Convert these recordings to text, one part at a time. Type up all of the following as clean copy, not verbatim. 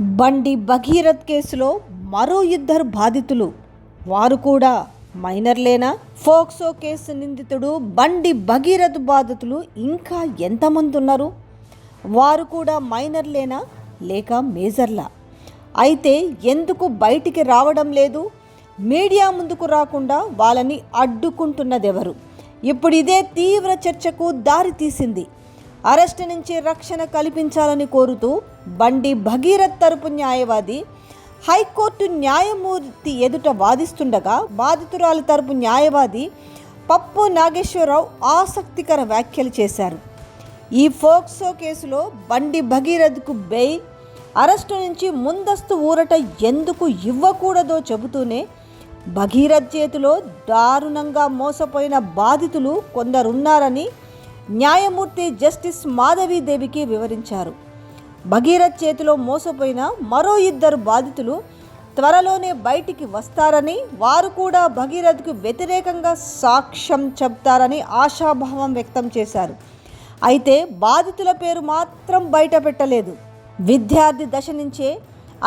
బండి భగీరథ్ కేసులో మరో ఇద్దరు బాధితులు. వారు కూడా మైనర్లేనా? ఫోక్సో కేసు నిందితుడు బండి భగీరథ్ బాధితులు ఇంకా ఎంతమంది ఉన్నారు? వారు కూడా మైనర్లేనా లేక మేజర్లా? అయితే ఎందుకు బయటికి రావడం లేదు? మీడియా ముందుకు రాకుండా వాళ్ళని అడ్డుకుంటున్నదెవరు? ఇప్పుడు ఇదే తీవ్ర చర్చకు దారితీసింది. అరెస్టు నుంచి రక్షణ కల్పించాలని కోరుతూ బండి భగీరథ్ తరపు న్యాయవాది హైకోర్టు న్యాయమూర్తి ఎదుట వాదిస్తుండగా, బాధితురాలి తరపు న్యాయవాది పప్పు నాగేశ్వరరావు ఆసక్తికర వ్యాఖ్యలు చేశారు. ఈ ఫోక్సో కేసులో బండి భగీరథ్కు బెయిల్, అరెస్టు నుంచి ముందస్తు ఊరట ఎందుకు ఇవ్వకూడదో చెబుతూనే భగీరథ్ చేతిలో దారుణంగా మోసపోయిన బాధితులు కొందరున్నారని న్యాయమూర్తి జస్టిస్ మాధవీదేవికి వివరించారు. భగీరథ్ చేతిలో మోసపోయిన మరో ఇద్దరు బాధితులు త్వరలోనే బయటికి వస్తారని, వారు కూడా భగీరథ్కు వ్యతిరేకంగా సాక్ష్యం చెబుతారని ఆశాభావం వ్యక్తం చేశారు. అయితే బాధితుల పేరు మాత్రం బయట పెట్టలేదు. విద్యార్థి దశ నుంచే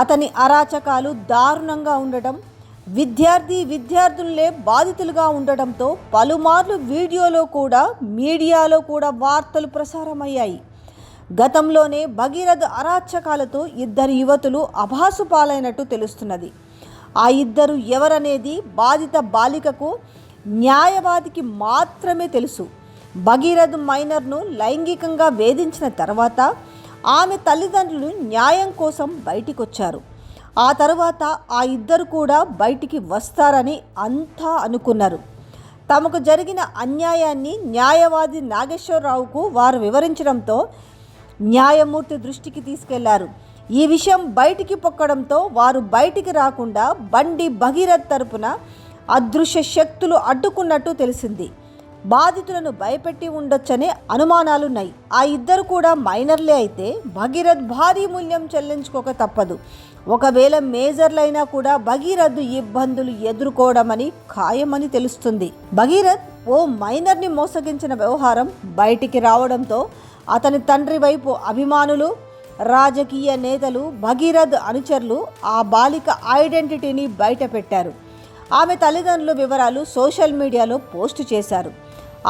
అతని అరాచకాలు దారుణంగా ఉండడం, విద్యార్థులే బాధితులుగా ఉండడంతో పలుమార్లు మీడియాలో కూడా వార్తలు ప్రసారమయ్యాయి. గతంలోనే భగీరథ్ అరాచకాలతో ఇద్దరు యువతులు అభాసుపాలైనట్టు తెలుస్తున్నది. ఆ ఇద్దరు ఎవరనేది బాధిత బాలికకు, న్యాయవాదికి మాత్రమే తెలుసు. భగీరథ్ మైనర్ను లైంగికంగా వేధించిన తర్వాత ఆమె తల్లిదండ్రులు న్యాయం కోసం బయటికొచ్చారు. ఆ తర్వాత ఆ ఇద్దరు కూడా బయటికి వస్తారని అంతా అనుకున్నారు. తమకు జరిగిన అన్యాయాన్ని న్యాయవాది నాగేశ్వరరావుకు వారు వివరించడంతో న్యాయమూర్తి దృష్టికి తీసుకెళ్లారు. ఈ విషయం బయటికి పొక్కడంతో వారు బయటికి రాకుండా బండి భగీరథ్ తరపున అదృశ్య శక్తులు అడ్డుకున్నట్టు తెలిసింది. బాధితులను భయపెట్టి ఉండొచ్చనే అనుమానాలున్నాయి. ఆ ఇద్దరు కూడా మైనర్లే అయితే భగీరథ్ భారీ మూల్యం చెల్లించుకోక తప్పదు. ఒకవేళ మేజర్లైనా కూడా భగీరథ్ ఇబ్బందులు ఎదుర్కోవడమని ఖాయమని తెలుస్తుంది. భగీరథ్ ఓ మైనర్ని మోసగించిన వ్యవహారం బయటికి రావడంతో అతని తండ్రి వైపు అభిమానులు, రాజకీయ నేతలు, భగీరథ్ అనుచరులు ఆ బాలిక ఐడెంటిటీని బయట పెట్టారు. ఆమె తల్లిదండ్రుల వివరాలు సోషల్ మీడియాలో పోస్టు చేశారు.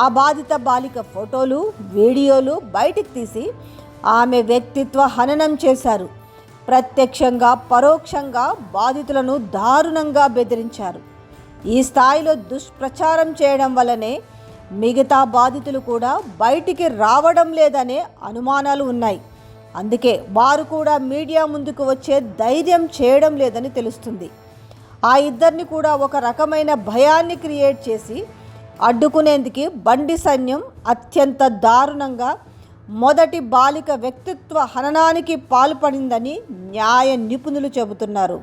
ఆ బాధిత బాలిక ఫోటోలు, వీడియోలు బయటికి తీసి ఆమె వ్యక్తిత్వ హననం చేశారు. ప్రత్యక్షంగా పరోక్షంగా బాధితులను దారుణంగా బెదిరించారు. ఈ స్థాయిలో దుష్ప్రచారం చేయడం వల్లనే మిగతా బాధితులు కూడా బయటికి రావడం లేదనే అనుమానాలు ఉన్నాయి. అందుకే వారు కూడా మీడియా ముందుకు వచ్చే ధైర్యం చేయడం లేదని తెలుస్తుంది. ఆ ఇద్దరిని కూడా ఒక రకమైన భయాన్ని క్రియేట్ చేసి అడ్డుకునేందుకు బండి సైన్యం అత్యంత దారుణంగా మొదటి బాలిక వ్యక్తిత్వ హననానికి పాల్పడిందని న్యాయ నిపుణులు చెబుతున్నారు.